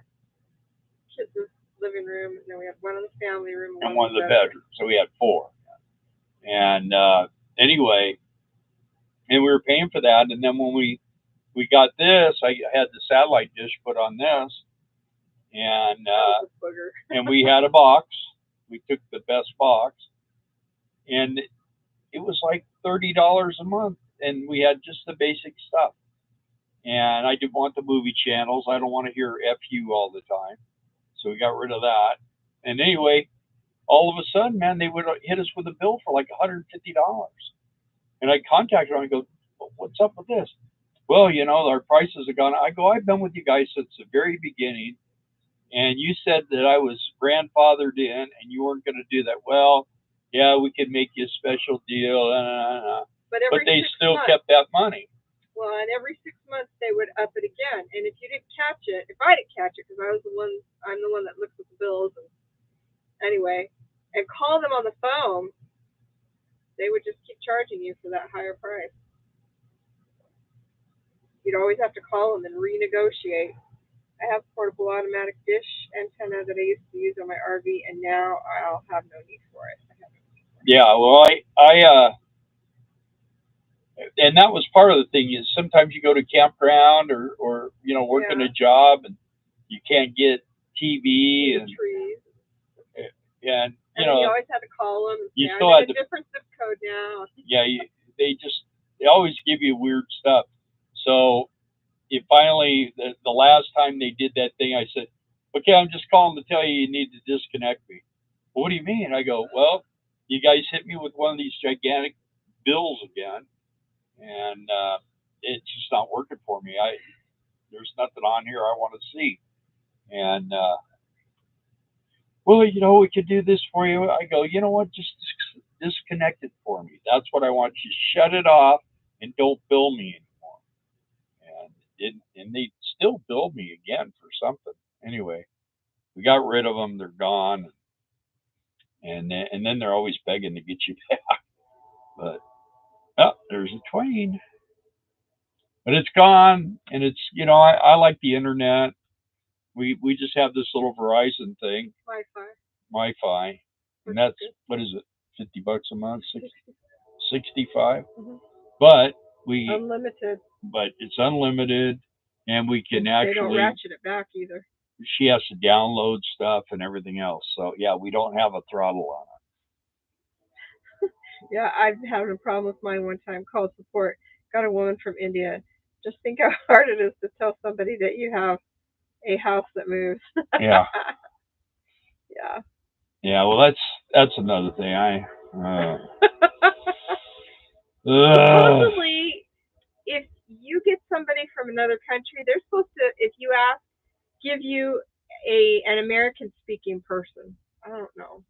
kids' living room, and then we had one in the family room, and one in the bedroom. So we had 4. And anyway, and we were paying for that. And then when we got this, I had the satellite dish put on this, and and we had a box. We took the best box, and it was like $30 a month, and we had just the basic stuff. And I didn't want the movie channels. I don't want to hear FU all the time. So we got rid of that. And anyway, all of a sudden, man, they would hit us with a bill for like $150. And I contacted them. I go, what's up with this? Well, our prices have gone. I go, I've been with you guys since the very beginning. And you said that I was grandfathered in and you weren't going to do that. Well, yeah, we could make you a special deal. But they still kept that money. Well, and every 6 months they would up it again. And if you didn't catch it, if I didn't catch it, because I'm the one that looks at the bills. And anyway, and call them on the phone, they would just keep charging you for that higher price. You'd always have to call them and renegotiate. I have portable automatic dish antenna that I used to use on my RV, and now I'll have no need for it. Yeah, well, and that was part of the thing is sometimes you go to campground or working a job and you can't get TV and trees. And you always had to call them. And you say, still I had a different zip code now. Yeah, they always give you weird stuff. So it finally the last time they did that thing, I said, okay, I'm just calling to tell you need to disconnect me. Well, what do you mean? I go, well, you guys hit me with one of these gigantic bills again, and it's just not working for me. There's nothing on here I want to see, and well, we could do this for you. I go, you know what? Just disconnect it for me. That's what I want. You shut it off and don't bill me anymore. And they still billed me again for something. Anyway, we got rid of them. They're gone. And then they're always begging to get you back. But there's a Twain. But it's gone, and it's I like the internet. We just have this little Verizon thing. Wi-Fi. And that's what is it? $50 a month, 65. Mm-hmm. But unlimited. But it's unlimited, and we can actually. They don't ratchet it back either. She has to download stuff and everything else. So yeah, we don't have a throttle on it. Yeah, I've had a problem with mine one time. Called support. Got a woman from India. Just think how hard it is to tell somebody that you have a house that moves. Yeah. Yeah. Yeah. Well, that's another thing. Supposedly, if you get somebody from another country, they're supposed to, if you ask, give you an American speaking person. I don't know.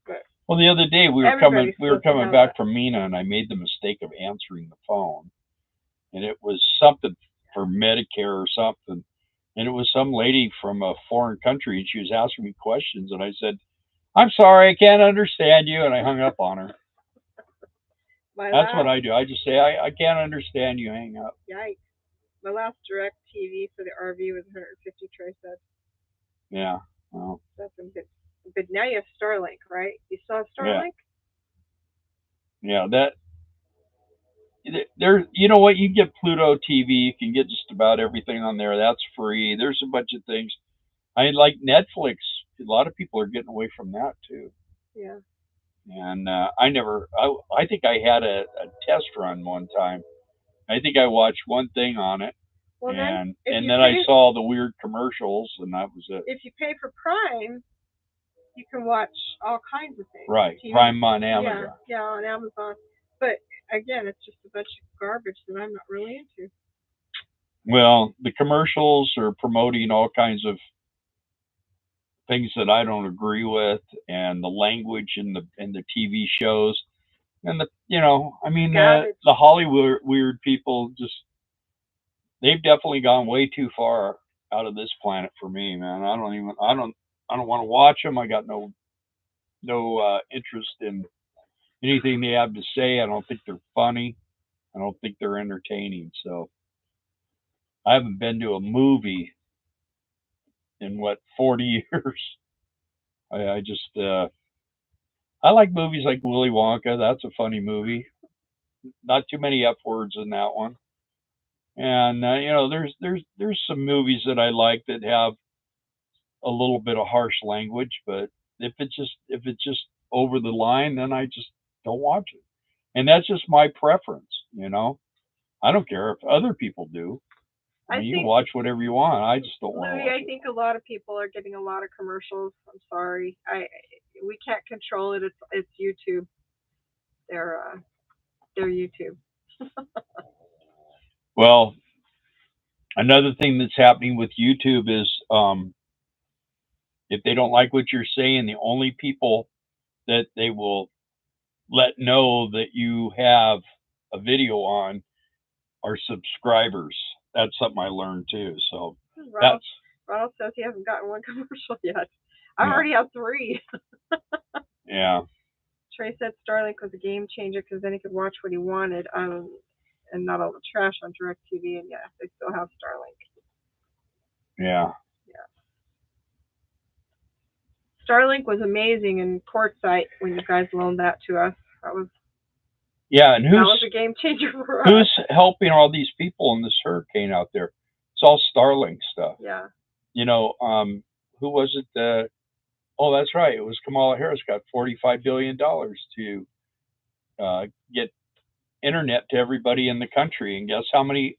But well, the other day we were coming back from Mina, and I made the mistake of answering the phone, and it was something for Medicare or something, and it was some lady from a foreign country, and she was asking me questions, and I said, "I'm sorry, I can't understand you," and I hung up on her. My That's what last, I do. I just say, I can't understand you. Hang up. yikes. My last direct TV for the RV was 150, Trey said. Yeah. Well, That's a bit. But now you have Starlink, right? You still have yeah. Starlink? Yeah. There, you know what? You get Pluto TV. You can get just about everything on there. That's free. There's a bunch of things. I like Netflix. A lot of people are getting away from that too. Yeah. And I never. I think I had a test run one time. I think I watched one thing on it, Well, then, and then I saw the weird commercials, and that was it. if you pay for Prime, you can watch all kinds of things. Right, TV. Prime on Amazon. Yeah, on Amazon. But again, it's just a bunch of garbage that I'm not really into. Well, the commercials are promoting all kinds of things that I don't agree with, and the language in the TV shows, and I mean, the Hollywood weird people just they've definitely gone way too far out of this planet for me, man. I don't want to watch them. I got no interest in anything they have to say. I don't think they're funny. I don't think they're entertaining. So I haven't been to a movie in what 40 years. I just I like movies like Willy Wonka. That's a funny movie. Not too many F words in that one. And there's some movies that I like that have a little bit of harsh language, but if it's just over the line, then I just don't watch it. And that's just my preference. I don't care if other people do. I mean, you can watch whatever you want. I just don't want to watch I think a lot of people are getting a lot of commercials. I'm sorry. We can't control it. It's YouTube. They're YouTube. Well, another thing that's happening with YouTube is if they don't like what you're saying, the only people that they will let know that you have a video on are subscribers. That's something I learned too. So Ronald says he hasn't gotten one commercial yet. I already have 3. Yeah. Trey said Starlink was a game changer because then he could watch what he wanted and not all the trash on DirecTV. And yes, they still have Starlink. Yeah. Starlink was amazing in Quartzsite when you guys loaned that to us. That was and that was a game changer for us. Who's helping all these people in this hurricane out there? It's all Starlink stuff. Yeah. Who was it? Oh, that's right. It was Kamala Harris got $45 billion to get internet to everybody in the country. And guess how many,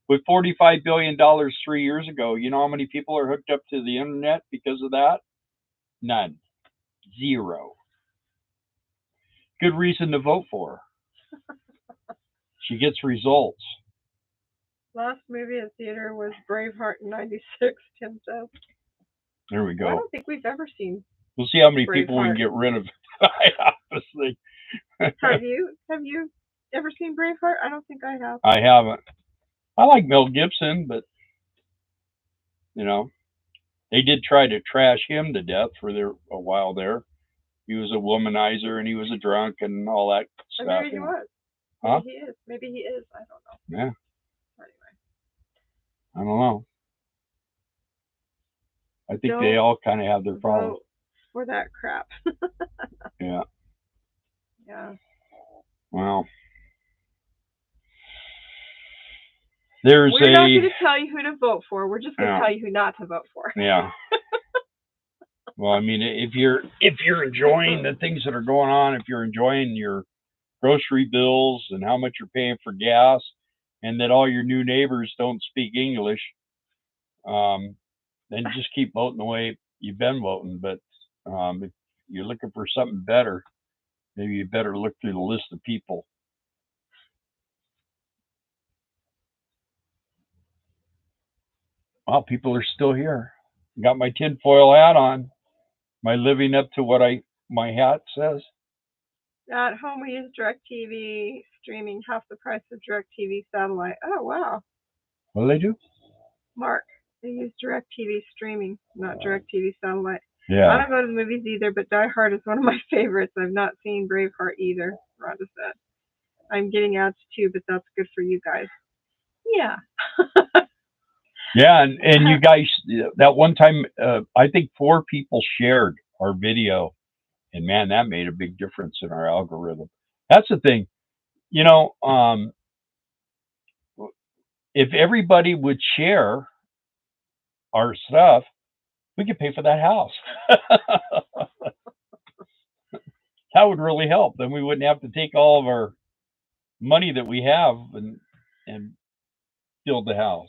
with $45 billion 3 years ago, you know how many people are hooked up to the internet because of that? None. 0. Good reason to vote for her. She gets results. Last movie in theater was Braveheart in '96, Tim says. There we go. I don't think we've ever seen. We'll see how many people we can get rid of. Obviously. Have you ever seen Braveheart? I don't think I have. I haven't. I like Mel Gibson, but they did try to trash him to death for a while there. He was a womanizer and he was a drunk and all that stuff. Maybe he was. Maybe he is. Maybe he is. I don't know. Yeah. Anyway. I don't know. I think they all kind of have their problems. For that crap. Yeah. Yeah. Well. We're not going to tell you who to vote for. We're just going to tell you who not to vote for. Yeah. Well, I mean, if you're enjoying the things that are going on, if you're enjoying your grocery bills and how much you're paying for gas, and that all your new neighbors don't speak English, then just keep voting the way you've been voting. But if you're looking for something better, maybe you better look through the list of people. Well, people are still here. Got my tinfoil hat on. Am I living up to what my hat says? At home, we use DirecTV streaming, half the price of DirecTV satellite. Oh, wow. What do they do? Mark, they use DirecTV streaming, not DirecTV satellite. Yeah. I don't go to the movies either, but Die Hard is one of my favorites. I've not seen Braveheart either, Rhonda said. I'm getting ads too, but that's good for you guys. Yeah. Yeah, and you guys, that one time, I think 4 people shared our video, and man, that made a big difference in our algorithm. That's the thing, you know. If everybody would share our stuff, we could pay for that house. That would really help. Then we wouldn't have to take all of our money that we have and build the house.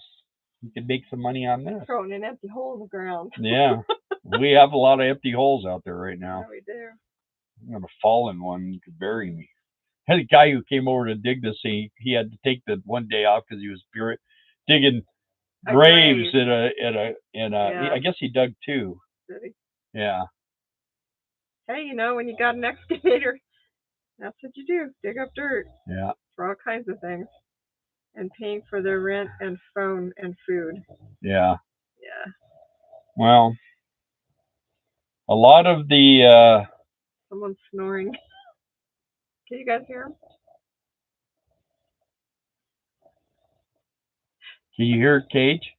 We could make some money on this. Throwing an empty hole in the ground. Yeah, we have a lot of empty holes out there right now. Yeah, we do. I'm gonna fall in one. You could bury me. I had a guy who came over to dig this thing. He had to take the one day off because he was digging graves grave. Yeah. I guess he dug 2. Did he? Yeah. Hey, when you got an excavator, that's what you do. Dig up dirt. Yeah. For all kinds of things. And paying for their rent and phone and food. Yeah. Yeah. Well, a lot of the someone's snoring. Can you guys hear him? Can you hear Cage?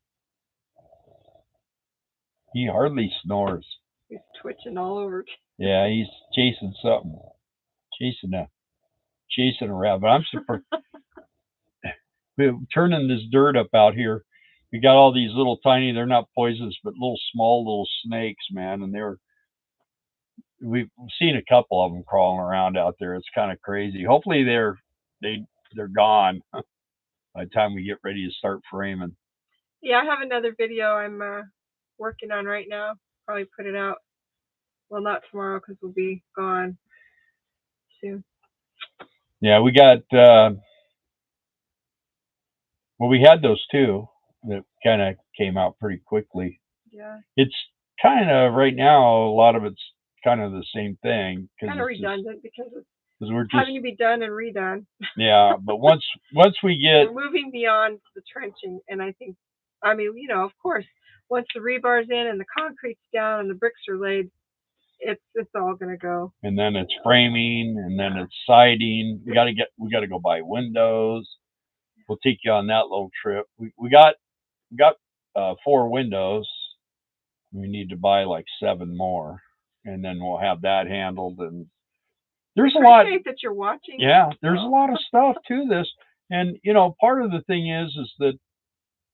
He hardly snores. He's twitching all over. Yeah, he's chasing something. Chasing a rabbit. I'm surprised. We're turning this dirt up out here. We got all these little tiny, they're not poisonous, but small little snakes, man. And we've seen a couple of them crawling around out there. It's kind of crazy. Hopefully they're gone by the time we get ready to start framing. Yeah, I have another video I'm working on right now. Probably put it out. Well, not tomorrow because we'll be gone soon. Yeah, we got. Well, we had those 2 that kind of came out pretty quickly. Yeah. It's kind of right now. A lot of it's kind of the same thing. Kind of redundant because we're just having to be done and redone. Yeah, but once we get, we're moving beyond the trenching, and I think, of course, once the rebar's in and the concrete's down and the bricks are laid, it's all gonna go. And then it's framing, and then it's siding. We got to go buy windows. We'll take you on that little trip. We got 4 windows. We need to buy like 7 more, and then we'll have that handled. And there's a lot that you're watching. Yeah, there's a lot of stuff to this, and part of the thing is that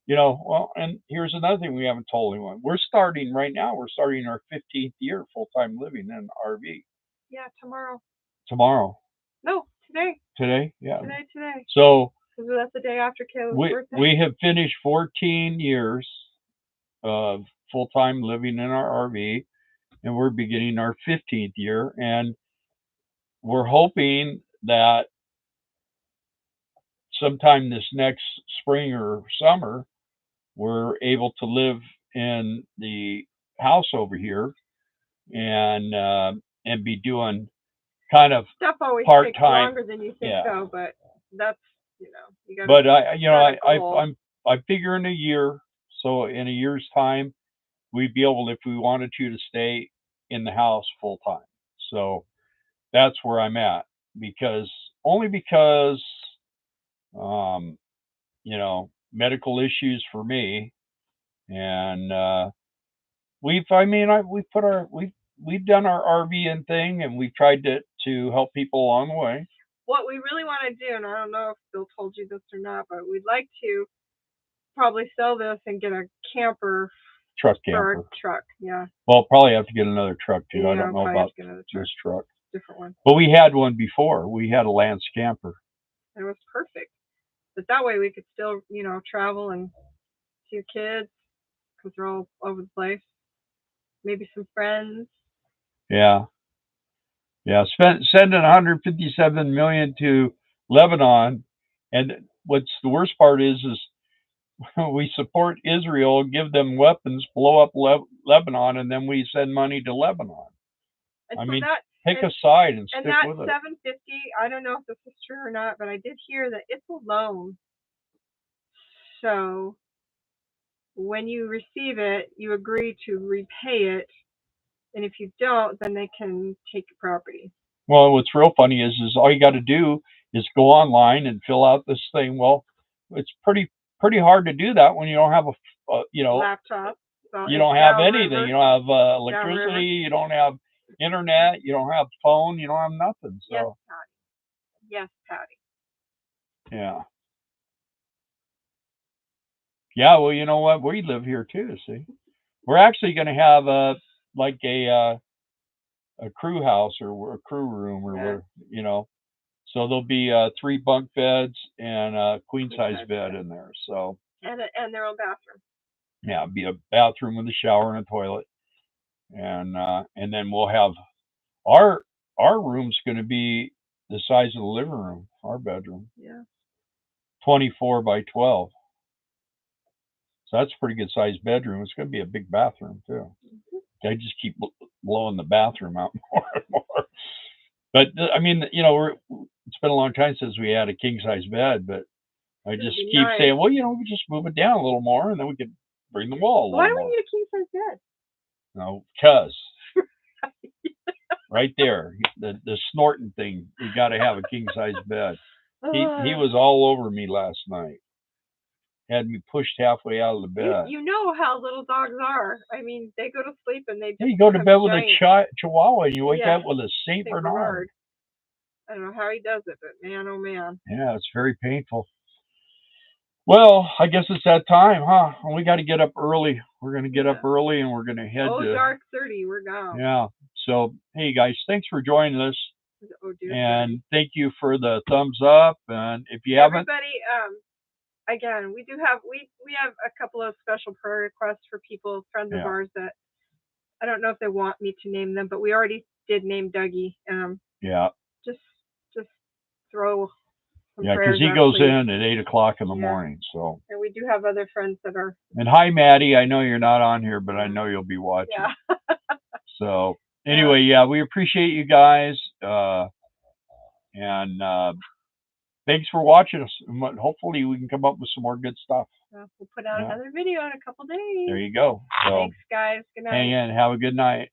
well, and here's another thing we haven't told anyone. We're starting right now. We're starting our 15th year full-time living in RV. Yeah, tomorrow. Tomorrow. No, today. Today, yeah. Today. So that's the day after Caleb's birthday. We have finished 14 years of full-time living in our RV, and we're beginning our 15th year, and we're hoping that sometime this next spring or summer, we're able to live in the house over here and be doing kind of stuff always part-time. Takes longer than you think, though. But that's you got. But I figure in a year, so in a year's time, we'd be able, if we wanted to stay in the house full time. So that's where I'm at, because medical issues for me, and we've done our RVing thing, and we've tried to help people along the way. What we really want to do, and I don't know if Bill told you this or not, but we'd like to probably sell this and get a camper. Truck camper. For our truck, yeah. Well, probably have to get another truck too. Yeah, I don't know about this truck. Different one. But we had one before. We had a Lance camper. It was perfect. But that way we could still, travel and see your kids because they're all over the place. Maybe some friends. Yeah. Yeah. Sending 157 million to Lebanon, and what's the worst part is we support Israel, give them weapons, blow up Lebanon, and then we send money to Lebanon. And pick a side and stick with it. And that 750, I don't know if this is true or not, but I did hear that it's a loan. So when you receive it, you agree to repay it, and if you don't, then they can take your property. Well, what's real funny is all you got to do is go online and fill out this thing. Well, it's pretty hard to do that when you don't have Laptop. So you it's don't have downriver. anything. You don't have Downriver. electricity. You don't have internet. You don't have phone. You don't have nothing. Yes, So Patty. Yes, Patty. yeah. Yeah, well, you know what? We live here too. See, we're actually going to have a crew house or a crew room or Yeah. where So there'll be 3 bunk beds and a queen size bed in there. So And their own bathroom. yeah, it'll be a bathroom with a shower and a toilet, and then we'll have our room's going to be the size of the living room, our bedroom. Yeah. 24 by 12. So that's a pretty good sized bedroom. It's going to be a big bathroom too. Mm-hmm. I just keep blowing the bathroom out more and more. But I mean, it's been a long time since we had a king size bed, but I just keep saying, well, we just move it down a little more, and then we could bring the wall. Why do we need a king size bed? No, because right there, the snorting thing. You got to have a king size bed. He was all over me last night. Had me pushed halfway out of the bed. You know how little dogs are. I mean, they go to sleep and they just you go to bed with a Chihuahua, and you wake up with a Saint Bernard. I don't know how he does it, but man, oh man. Yeah, it's very painful. Well, I guess it's that time, huh? We got to get up early. We're going to get up early, and we're going to head to dark 30. We're gone. Yeah. So, hey guys, thanks for joining us. And thank you for the thumbs up. And if you haven't, everybody, again, we have a couple of special prayer requests for people, friends of ours that I don't know if they want me to name them, but we already did name Dougie. Yeah. Just throw. Yeah, because he goes in at 8:00 in the morning. So. And we do have other friends that are. And hi, Maddie. I know you're not on here, but I know you'll be watching. Yeah. So anyway, we appreciate you guys, and thanks for watching us. Hopefully, we can come up with some more good stuff. We'll put out another video in a couple days. There you go. So, thanks, guys. Good night. Hang in. Have a good night.